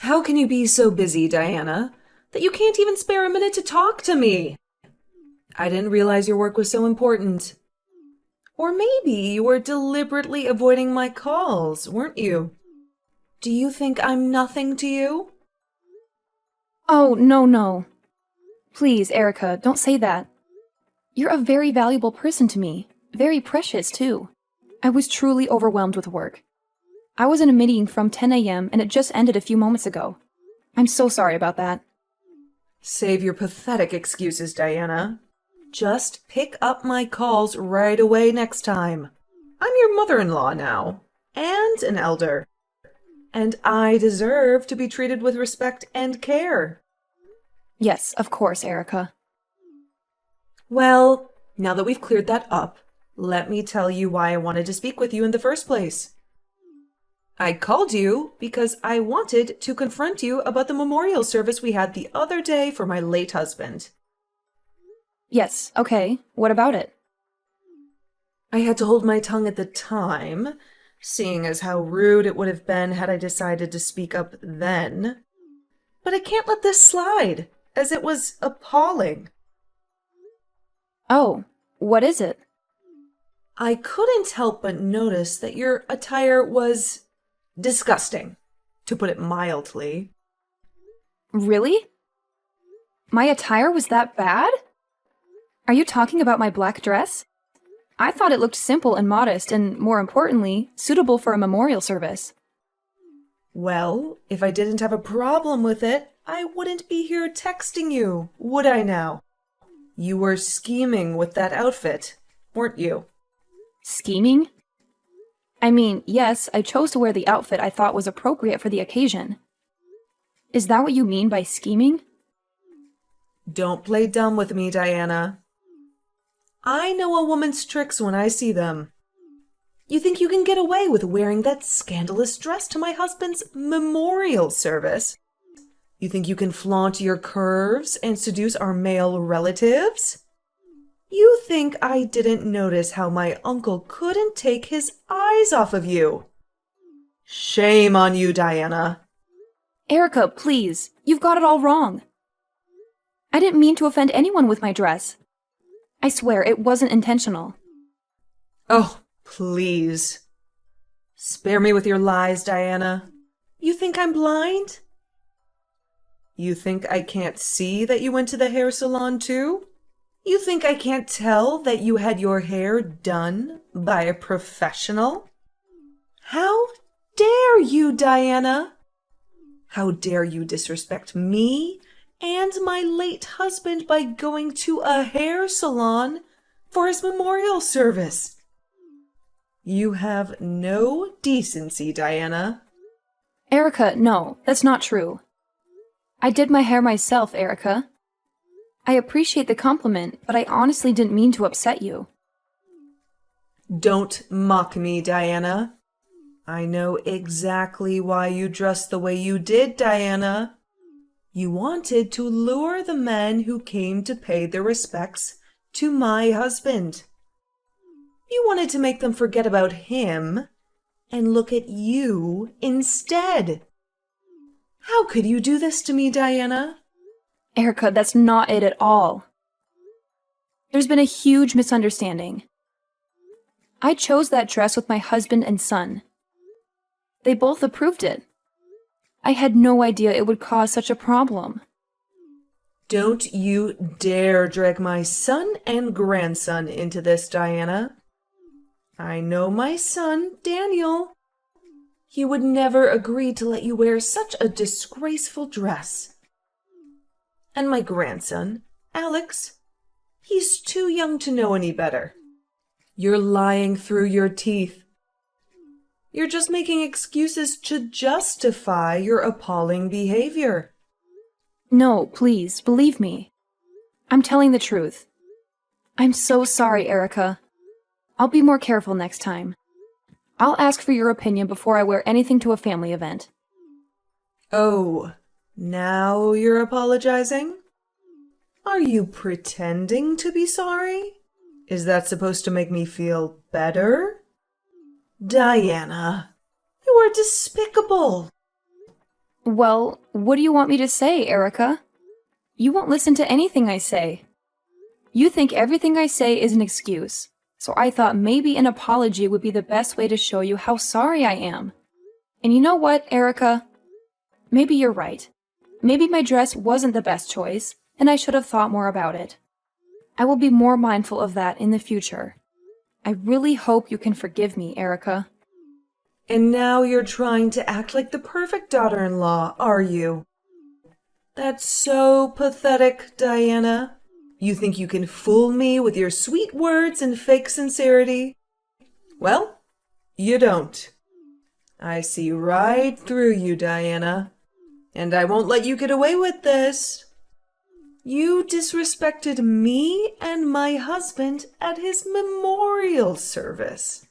How can you be so busy, Diana, that you can't even spare a minute to talk to me? I didn't realize your work was so important. Or maybe you were deliberately avoiding my calls, weren't you? Do you think I'm nothing to you? Oh, no, no. Please, Erica, don't say that. You're a very valuable person to me. Very precious, too. I was truly overwhelmed with work. I was in a meeting from 10 a.m. and it just ended a few moments ago. I'm so sorry about that. Save your pathetic excuses, Diana. Just pick up my calls right away next time. I'm your mother-in-law now, and an elder. And I deserve to be treated with respect and care. Yes, of course, Erica. Well, now that we've cleared that up, let me tell you why I wanted to speak with you in the first place. I called you because I wanted to confront you about the memorial service we had the other day for my late husband. Yes, okay. What about it? I had to hold my tongue at the time, seeing as how rude it would have been had I decided to speak up then. But I can't let this slide, as it was appalling. Oh, what is it? I couldn't help but notice that your attire was disgusting, to put it mildly. Really? My attire was that bad? Are you talking about my black dress? I thought it looked simple and modest and, more importantly, suitable for a memorial service. Well, if I didn't have a problem with it, I wouldn't be here texting you, would I now? You were scheming with that outfit, weren't you? Scheming? I mean, yes, I chose to wear the outfit I thought was appropriate for the occasion. Is that what you mean by scheming? Don't play dumb with me, Diana. I know a woman's tricks when I see them. You think you can get away with wearing that scandalous dress to my husband's memorial service? You think you can flaunt your curves and seduce our male relatives? You think I didn't notice how my uncle couldn't take his eyes off of you? Shame on you, Diana. Erica, please, you've got it all wrong. I didn't mean to offend anyone with my dress. I swear it wasn't intentional. Oh, please. Spare me with your lies, Diana. You think I'm blind? You think I can't see that you went to the hair salon too? You think I can't tell that you had your hair done by a professional? How dare you, Diana? How dare you disrespect me and my late husband by going to a hair salon for his memorial service? You have no decency, Diana. Erica, no, that's not true. I did my hair myself, Erica. I appreciate the compliment, but I honestly didn't mean to upset you. Don't mock me, Diana. I know exactly why you dressed the way you did, Diana. You wanted to lure the men who came to pay their respects to my husband. You wanted to make them forget about him and look at you instead. How could you do this to me, Diana? Erica, that's not it at all. There's been a huge misunderstanding. I chose that dress with my husband and son. They both approved it. I had no idea it would cause such a problem. Don't you dare drag my son and grandson into this, Diana. I know my son, Daniel. He would never agree to let you wear such a disgraceful dress. And my grandson, Alex, he's too young to know any better. You're lying through your teeth. You're just making excuses to justify your appalling behavior. No, please, believe me. I'm telling the truth. I'm so sorry, Erica. I'll be more careful next time. I'll ask for your opinion before I wear anything to a family event. Oh, now you're apologizing? Are you pretending to be sorry? Is that supposed to make me feel better? Diana, you are despicable. Well, what do you want me to say, Erica? You won't listen to anything I say. You think everything I say is an excuse, so I thought maybe an apology would be the best way to show you how sorry I am. And you know what, Erica? Maybe you're right. Maybe my dress wasn't the best choice, and I should have thought more about it. I will be more mindful of that in the future. I really hope you can forgive me, Erica. And now you're trying to act like the perfect daughter-in-law, are you? That's so pathetic, Diana. You think you can fool me with your sweet words and fake sincerity? Well, you don't. I see right through you, Diana. And I won't let you get away with this. You disrespected me and my husband at his memorial service.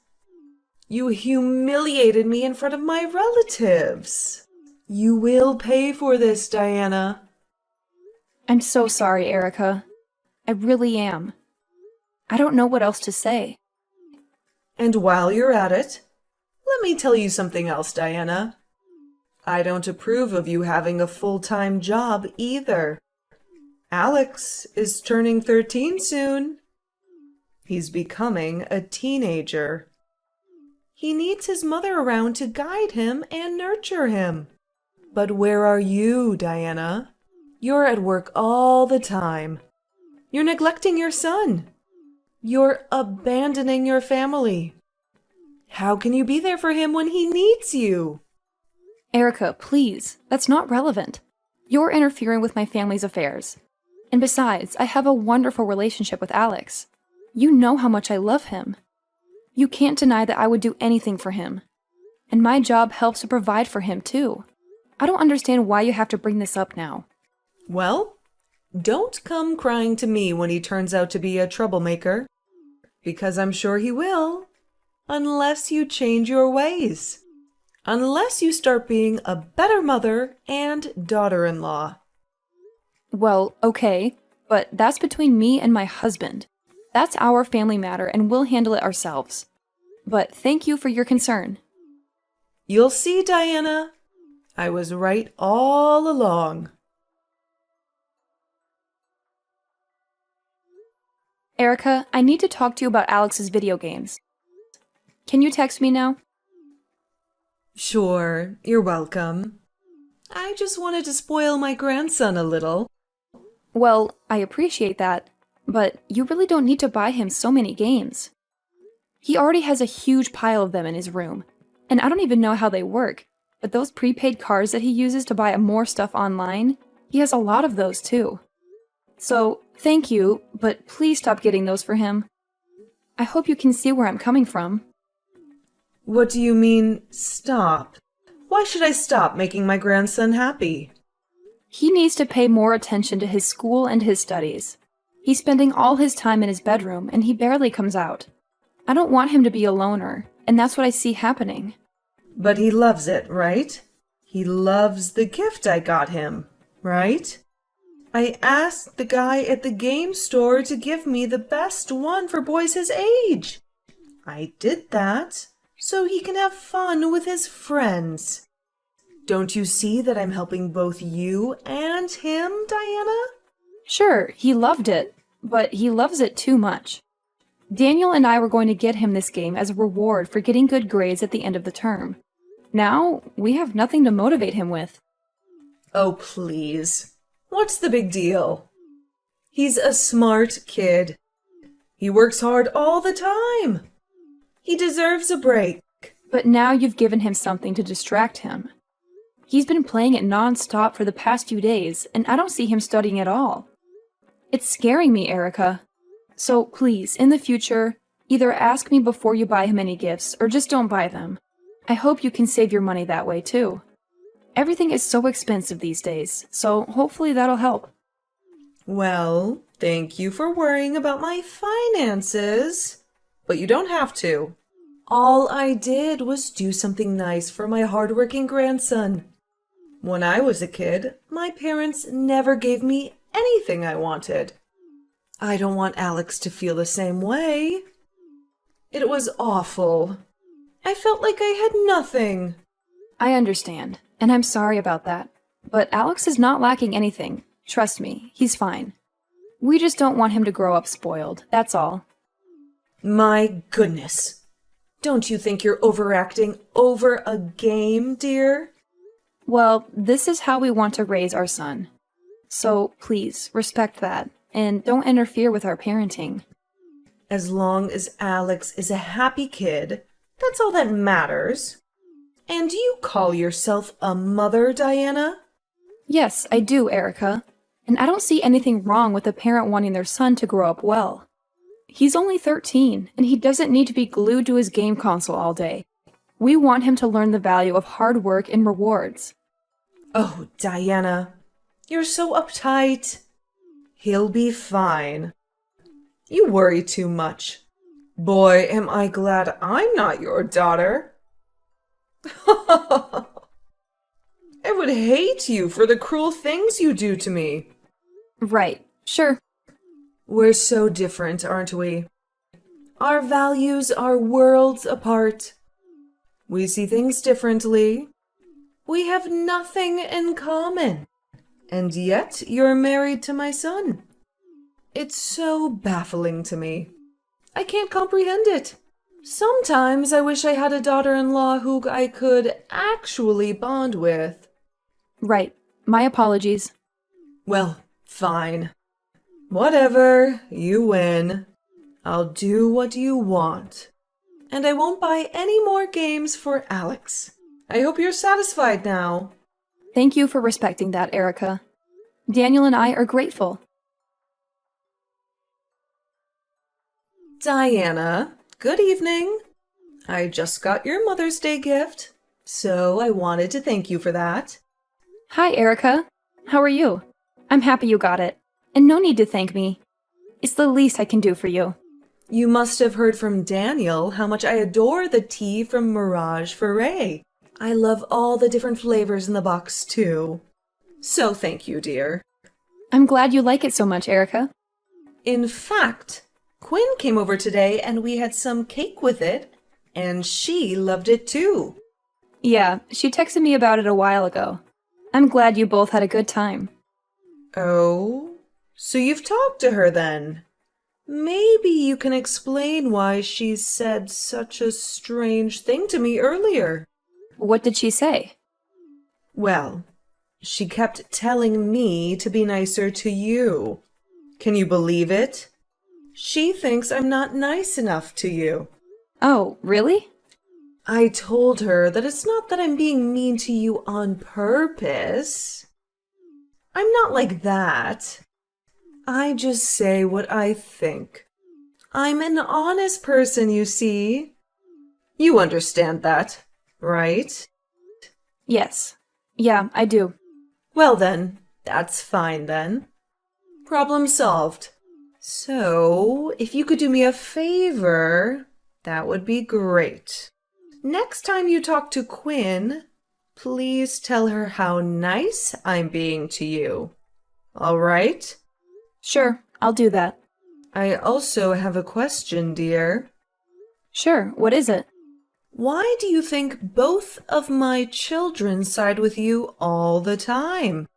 You humiliated me in front of my relatives. You will pay for this, Diana. I'm so sorry, Erica. I really am. I don't know what else to say. And while you're at it, let me tell you something else, Diana. I don't approve of you having a full-time job either. Alex is turning 13 soon. He's becoming a teenager. He needs his mother around to guide him and nurture him. But where are you, Diana? You're at work all the time. You're neglecting your son. You're abandoning your family. How can you be there for him when he needs you? Erica, please, that's not relevant. You're interfering with my family's affairs. And besides, I have a wonderful relationship with Alex. You know how much I love him. You can't deny that I would do anything for him. And my job helps to provide for him, too. I don't understand why you have to bring this up now. Well, don't come crying to me when he turns out to be a troublemaker, because I'm sure he will, unless you change your ways. Unless you start being a better mother and daughter-in-law. Well, okay, but that's between me and my husband. That's our family matter, and we'll handle it ourselves. But thank you for your concern. You'll see, Diana. I was right all along. Erica, I need to talk to you about Alex's video games. Can you text me now? Sure, you're welcome. I just wanted to spoil my grandson a little. Well, I appreciate that, but you really don't need to buy him so many games. He already has a huge pile of them in his room, and I don't even know how they work, but those prepaid cards that he uses to buy more stuff online, he has a lot of those too. So, thank you, but please stop getting those for him. I hope you can see where I'm coming from. What do you mean, stop? Why should I stop making my grandson happy? He needs to pay more attention to his school and his studies. He's spending all his time in his bedroom, and he barely comes out. I don't want him to be a loner, and that's what I see happening. But he loves it, right? He loves the gift I got him, right? I asked the guy at the game store to give me the best one for boys his age. I did that so he can have fun with his friends. Don't you see that I'm helping both you and him, Diana? Sure, he loved it, but he loves it too much. Daniel and I were going to get him this game as a reward for getting good grades at the end of the term. Now, we have nothing to motivate him with. Oh, please. What's the big deal? He's a smart kid. He works hard all the time. He deserves a break. But now you've given him something to distract him. He's been playing it non-stop for the past few days, and I don't see him studying at all. It's scaring me, Erica. So please, in the future, either ask me before you buy him any gifts, or just don't buy them. I hope you can save your money that way, too. Everything is so expensive these days, so hopefully that'll help. Well, thank you for worrying about my finances. But you don't have to. All I did was do something nice for my hardworking grandson. When I was a kid, my parents never gave me anything I wanted. I don't want Alex to feel the same way. It was awful. I felt like I had nothing. I understand. and I'm sorry about that. But Alex is not lacking anything. Trust me, he's fine. We just don't want him to grow up spoiled, that's all. My goodness. Don't you think you're overacting over a game, dear? Well, this is how we want to raise our son. So please, respect that, and don't interfere with our parenting. As long as Alex is a happy kid, that's all that matters. And you call yourself a mother, Diana? Yes, I do, Erica. And I don't see anything wrong with a parent wanting their son to grow up well. He's only 13, and he doesn't need to be glued to his game console all day. We want him to learn the value of hard work and rewards. Oh, Diana, you're so uptight. He'll be fine. You worry too much. Boy, am I glad I'm not your daughter. I would hate you for the cruel things you do to me. Right, sure. We're so different, aren't we? Our values are worlds apart. We see things differently. We have nothing in common. And yet you're married to my son. It's so baffling to me. I can't comprehend it. Sometimes I wish I had a daughter-in-law who I could actually bond with. Right. My apologies. Well, fine. Whatever, you win. I'll do what you want. And I won't buy any more games for Alex. I hope you're satisfied now. Thank you for respecting that, Erica. Daniel and I are grateful. Diana, good evening. I just got your Mother's Day gift, so I wanted to thank you for that. Hi, Erica. How are you? I'm happy you got it. And no need to thank me. It's the least I can do for you. You must have heard from Daniel how much I adore the tea from Mirage Foray. I love all the different flavors in the box, too. So thank you, dear. I'm glad you like it so much, Erica. In fact, Quinn came over today and we had some cake with it, and she loved it too. Yeah, she texted me about it a while ago. I'm glad you both had a good time. Oh, so you've talked to her then? Maybe you can explain why she said such a strange thing to me earlier. What did she say? Well, she kept telling me to be nicer to you. Can you believe it? She thinks I'm not nice enough to you. Oh, really? I told her that it's not that I'm being mean to you on purpose. I'm not like that. I just say what I think. I'm an honest person, you see. You understand that, right? Yes. Yeah, I do. Well then, that's fine then. Problem solved. So, if you could do me a favor, that would be great. Next time you talk to Quinn, please tell her how nice I'm being to you. All right? Sure, I'll do that. I also have a question, dear. Sure, what is it? Why do you think both of my children side with you all the time?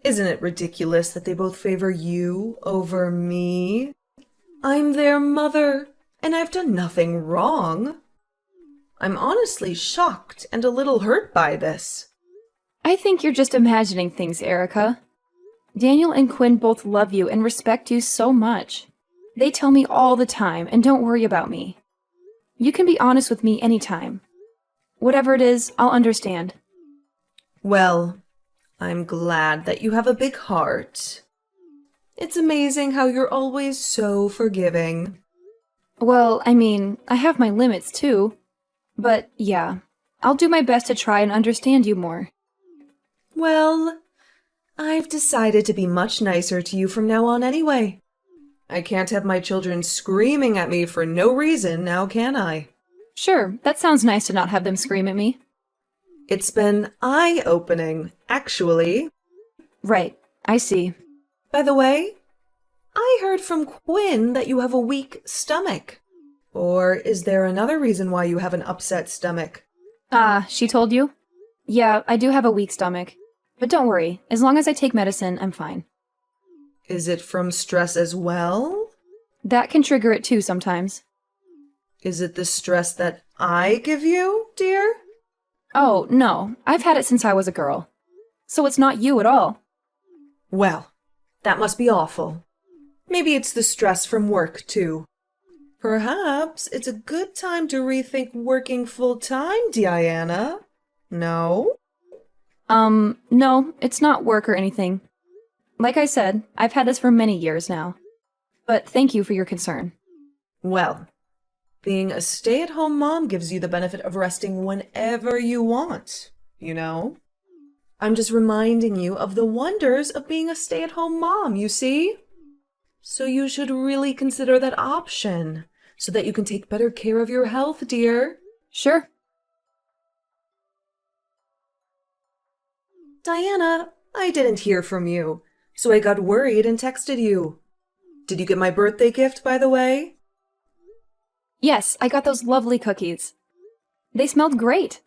Isn't it ridiculous that they both favor you over me? I'm their mother, and I've done nothing wrong. I'm honestly shocked and a little hurt by this. I think you're just imagining things, Erica. Daniel and Quinn both love you and respect you so much. They tell me all the time, and don't worry about me. You can be honest with me anytime. Whatever it is, I'll understand. Well, I'm glad that you have a big heart. It's amazing how you're always so forgiving. Well, I mean, I have my limits too. But yeah, I'll do my best to try and understand you more. Well, I've decided to be much nicer to you from now on anyway. I can't have my children screaming at me for no reason, now can I? Sure, that sounds nice to not have them scream at me. It's been eye-opening, actually. Right, I see. By the way, I heard from Quinn that you have a weak stomach. Or is there another reason why you have an upset stomach? She told you? Yeah, I do have a weak stomach. But don't worry, as long as I take medicine, I'm fine. Is it from stress as well? That can trigger it too sometimes. Is it the stress that I give you, dear? Oh, no, I've had it since I was a girl. So it's not you at all. Well, that must be awful. Maybe it's the stress from work, too. Perhaps it's a good time to rethink working full-time, Diana. No? No, it's not work or anything. Like I said, I've had this for many years now. But thank you for your concern. Well, being a stay-at-home mom gives you the benefit of resting whenever you want, you know? I'm just reminding you of the wonders of being a stay-at-home mom, you see? So you should really consider that option, so that you can take better care of your health, dear. Sure. Diana, I didn't hear from you, so I got worried and texted you. Did you get my birthday gift, by the way? Yes, I got those lovely cookies. They smelled great.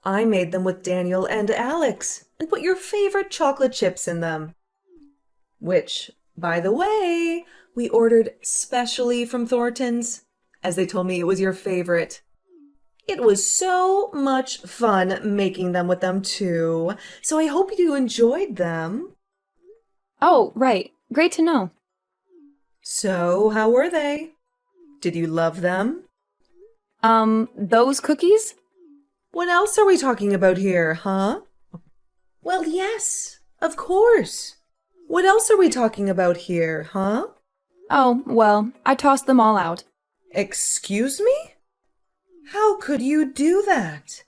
I made them with Daniel and Alex and put your favorite chocolate chips in them. Which, by the way, we ordered specially from Thornton's, as they told me it was your favorite. It was so much fun making them with them too, so I hope you enjoyed them. Oh, right. Great to know. So, how were they? Did you love them? Those cookies? What else are we talking about here, huh? Well, yes, of course. What else are we talking about here, huh? Oh, well, I tossed them all out. Excuse me? How could you do that?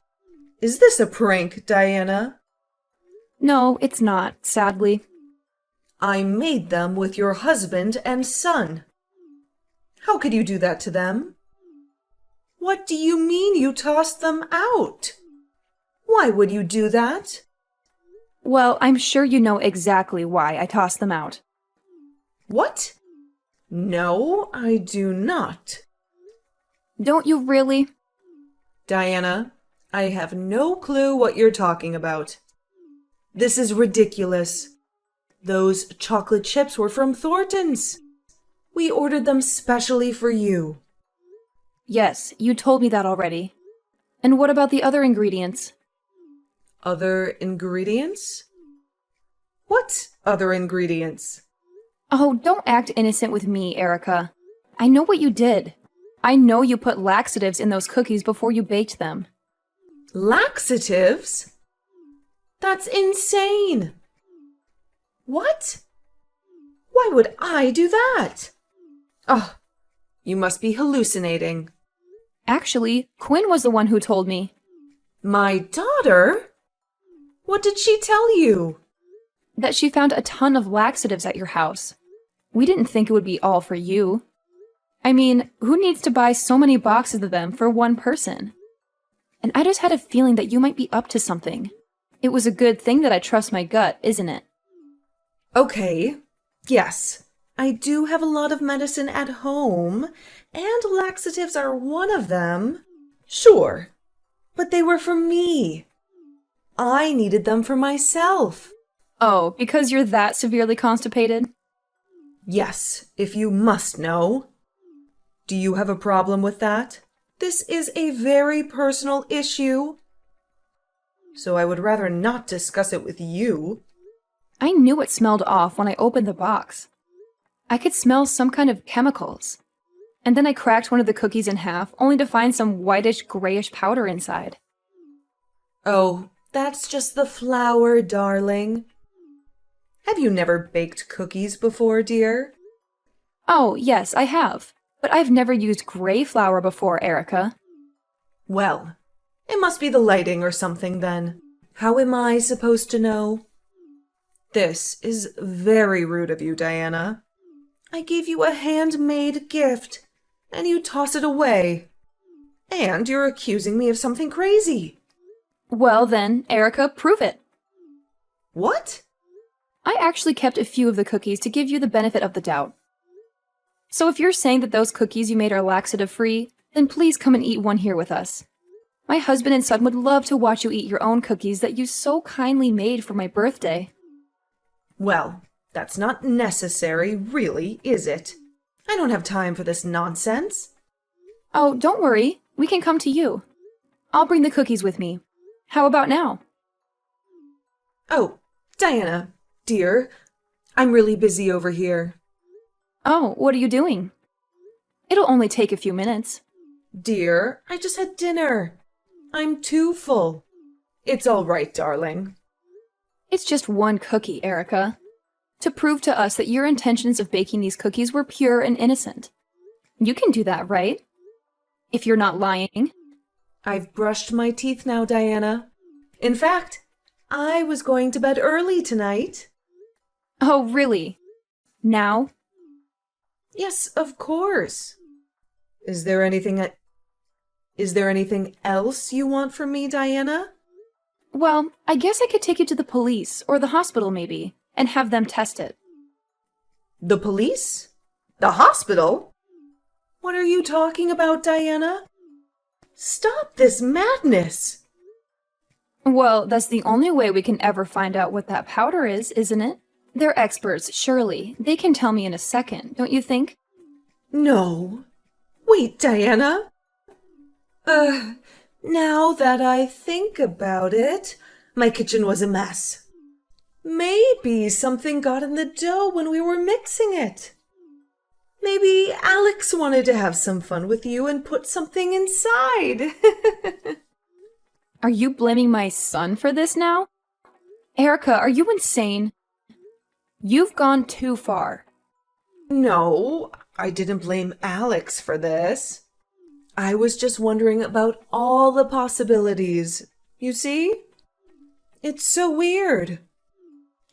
Is this a prank, Diana? No, it's not, sadly. I made them with your husband and son. How could you do that to them? What do you mean you tossed them out? Why would you do that? Well, I'm sure you know exactly why I tossed them out. What? No, I do not. Don't you really? Diana, I have no clue what you're talking about. This is ridiculous. Those chocolate chips were from Thornton's. We ordered them specially for you. Yes, you told me that already. And what about the other ingredients? Other ingredients? What other ingredients? Oh, don't act innocent with me, Erica. I know what you did. I know you put laxatives in those cookies before you baked them. Laxatives? That's insane! What? Why would I do that? Oh, you must be hallucinating. Actually, Quinn was the one who told me. My daughter? What did she tell you? That she found a ton of laxatives at your house. We didn't think it would be all for you. I mean, who needs to buy so many boxes of them for one person? And I just had a feeling that you might be up to something. It was a good thing that I trust my gut, isn't it? Okay, yes, I do have a lot of medicine at home, and laxatives are one of them. Sure, but they were for me. I needed them for myself. Oh, because you're that severely constipated? Yes, if you must know. Do you have a problem with that? This is a very personal issue. So I would rather not discuss it with you. I knew it smelled off when I opened the box. I could smell some kind of chemicals. And then I cracked one of the cookies in half, only to find some whitish, grayish powder inside. Oh, that's just the flour, darling. Have you never baked cookies before, dear? Oh, yes, I have. But I've never used gray flour before, Erica. Well, it must be the lighting or something then. How am I supposed to know? This is very rude of you, Diana. I gave you a handmade gift, and you toss it away. And you're accusing me of something crazy. Well then, Erica, prove it. What? I actually kept a few of the cookies to give you the benefit of the doubt. So if you're saying that those cookies you made are laxative-free, then please come and eat one here with us. My husband and son would love to watch you eat your own cookies that you so kindly made for my birthday. Well, that's not necessary, really, is it? I don't have time for this nonsense. Oh, don't worry. We can come to you. I'll bring the cookies with me. How about now? Oh, Diana, dear, I'm really busy over here. Oh, what are you doing? It'll only take a few minutes. Dear, I just had dinner. I'm too full. It's all right, darling. It's just one cookie, Erica. To prove to us that your intentions of baking these cookies were pure and innocent. You can do that, right? If you're not lying. I've brushed my teeth now, Diana. In fact, I was going to bed early tonight. Oh, really? Now? Yes, of course. Is there anything else you want from me, Diana? Well, I guess I could take you to the police, or the hospital maybe, and have them test it. The police? The hospital? What are you talking about, Diana? Stop this madness! Well, that's the only way we can ever find out what that powder is, isn't it? They're experts, surely. They can tell me in a second, don't you think? No. Wait, Diana. Now that I think about it, my kitchen was a mess. Maybe something got in the dough when we were mixing it. Maybe Alex wanted to have some fun with you and put something inside. Are you blaming my son for this now? Erica, are you insane? You've gone too far. No, I didn't blame Alex for this. I was just wondering about all the possibilities. You see? It's so weird.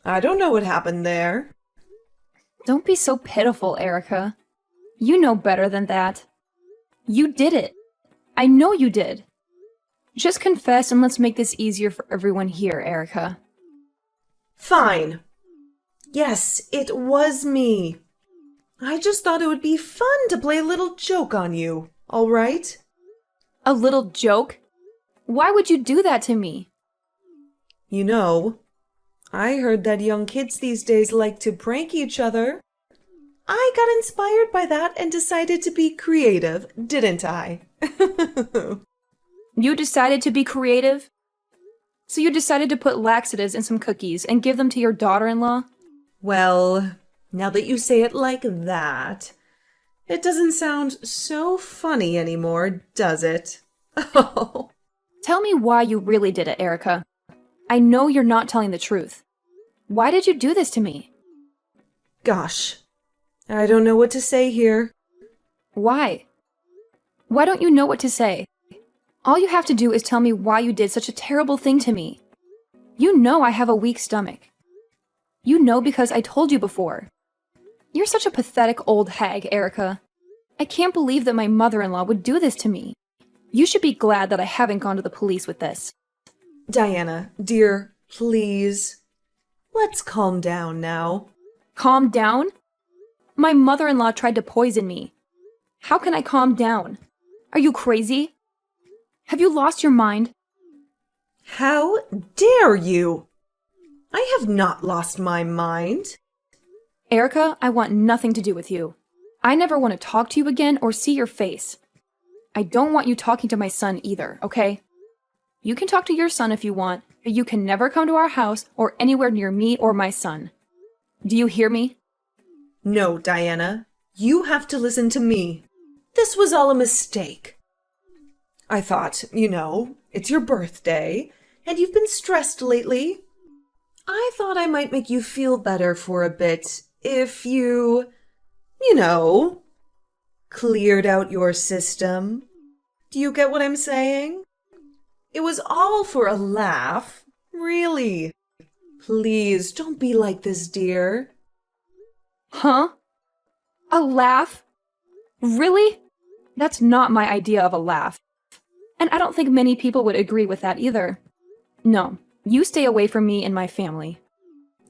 I don't know what happened there. Don't be so pitiful, Erica. You know better than that. You did it. I know you did. Just confess and let's make this easier for everyone here, Erica. Fine. Yes, it was me. I just thought it would be fun to play a little joke on you, all right? A little joke? Why would you do that to me? You know, I heard that young kids these days like to prank each other. I got inspired by that and decided to be creative, didn't I? You decided to be creative? So you decided to put laxatives in some cookies and give them to your daughter-in-law? Well, now that you say it like that, it doesn't sound so funny anymore, does it? Oh. Tell me why you really did it, Erica. I know you're not telling the truth. Why did you do this to me? Gosh, I don't know what to say here. Why? Why don't you know what to say? All you have to do is tell me why you did such a terrible thing to me. You know I have a weak stomach. You know because I told you before. You're such a pathetic old hag, Erica. I can't believe that my mother-in-law would do this to me. You should be glad that I haven't gone to the police with this. Diana, dear, please. Let's calm down now. Calm down? My mother-in-law tried to poison me. How can I calm down? Are you crazy? Have you lost your mind? How dare you? I have not lost my mind. Erica, I want nothing to do with you. I never want to talk to you again or see your face. I don't want you talking to my son either, okay? You can talk to your son if you want, but you can never come to our house or anywhere near me or my son. Do you hear me? No, Diana. You have to listen to me. This was all a mistake. I thought, it's your birthday, and you've been stressed lately. I thought I might make you feel better for a bit if you, cleared out your system. Do you get what I'm saying? It was all for a laugh. Really. Please, don't be like this, dear. Huh? A laugh? Really? That's not my idea of a laugh. And I don't think many people would agree with that either. No, you stay away from me and my family.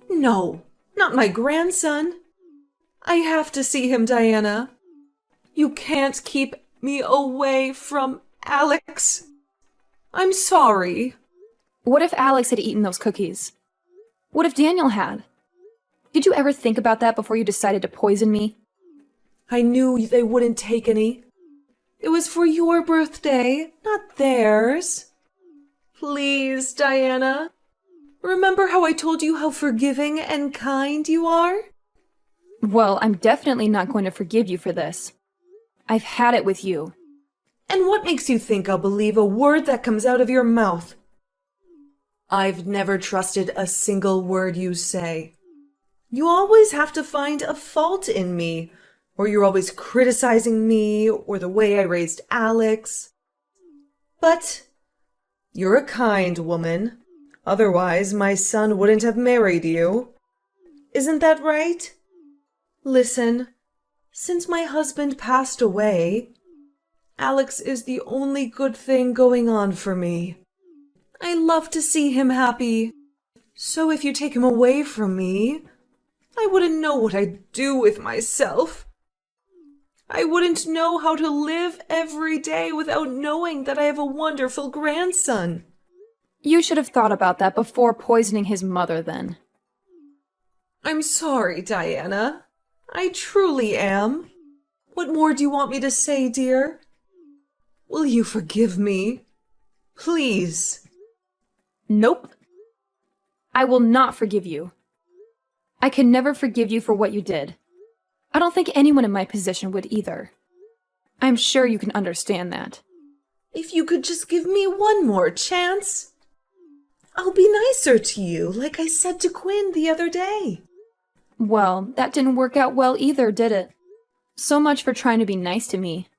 No, not my grandson. I have to see him, Diana. You can't keep me away from Alex. I'm sorry. What if Alex had eaten those cookies? What if Daniel had? Did you ever think about that before you decided to poison me? I knew they wouldn't take any. It was for your birthday, not theirs. Please, Diana. Remember how I told you how forgiving and kind you are? Well, I'm definitely not going to forgive you for this. I've had it with you. And what makes you think I'll believe a word that comes out of your mouth? I've never trusted a single word you say. You always have to find a fault in me, or you're always criticizing me or the way I raised Alex. But you're a kind woman. Otherwise, my son wouldn't have married you. Isn't that right? Listen, since my husband passed away, Alex is the only good thing going on for me. I love to see him happy. So if you take him away from me, I wouldn't know what I'd do with myself. I wouldn't know how to live every day without knowing that I have a wonderful grandson. You should have thought about that before poisoning his mother, then. I'm sorry, Diana. I truly am. What more do you want me to say, dear? Will you forgive me? Please. Nope. I will not forgive you. I can never forgive you for what you did. I don't think anyone in my position would either. I'm sure you can understand that. If you could just give me one more chance, I'll be nicer to you, like I said to Quinn the other day. Well, that didn't work out well either, did it? So much for trying to be nice to me.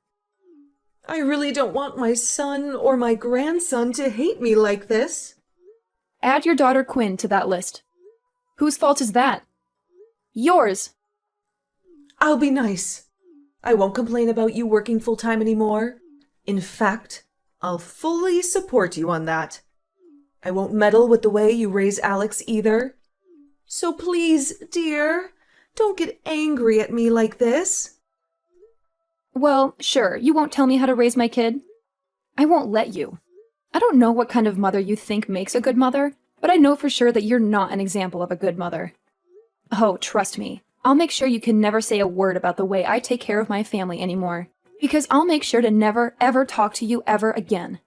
I really don't want my son or my grandson to hate me like this. Add your daughter Quinn to that list. Whose fault is that? Yours! I'll be nice. I won't complain about you working full-time anymore. In fact, I'll fully support you on that. I won't meddle with the way you raise Alex either. So please, dear, don't get angry at me like this. Well, sure, you won't tell me how to raise my kid. I won't let you. I don't know what kind of mother you think makes a good mother, but I know for sure that you're not an example of a good mother. Oh, trust me, I'll make sure you can never say a word about the way I take care of my family anymore, because I'll make sure to never, ever talk to you ever again.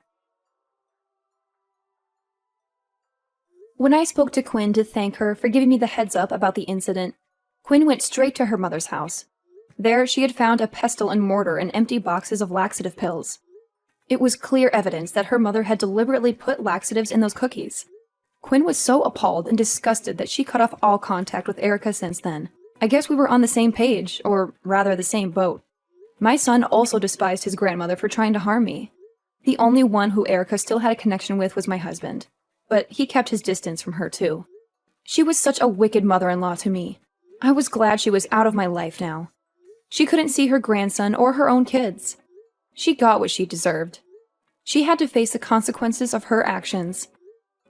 When I spoke to Quinn to thank her for giving me the heads up about the incident, Quinn went straight to her mother's house. There, she had found a pestle and mortar and empty boxes of laxative pills. It was clear evidence that her mother had deliberately put laxatives in those cookies. Quinn was so appalled and disgusted that she cut off all contact with Erica since then. I guess we were on the same page, or rather the same boat. My son also despised his grandmother for trying to harm me. The only one who Erica still had a connection with was my husband, but he kept his distance from her too. She was such a wicked mother-in-law to me. I was glad she was out of my life now. She couldn't see her grandson or her own kids. She got what she deserved. She had to face the consequences of her actions.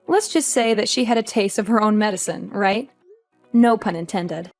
Let's just say that she had a taste of her own medicine, right? No pun intended.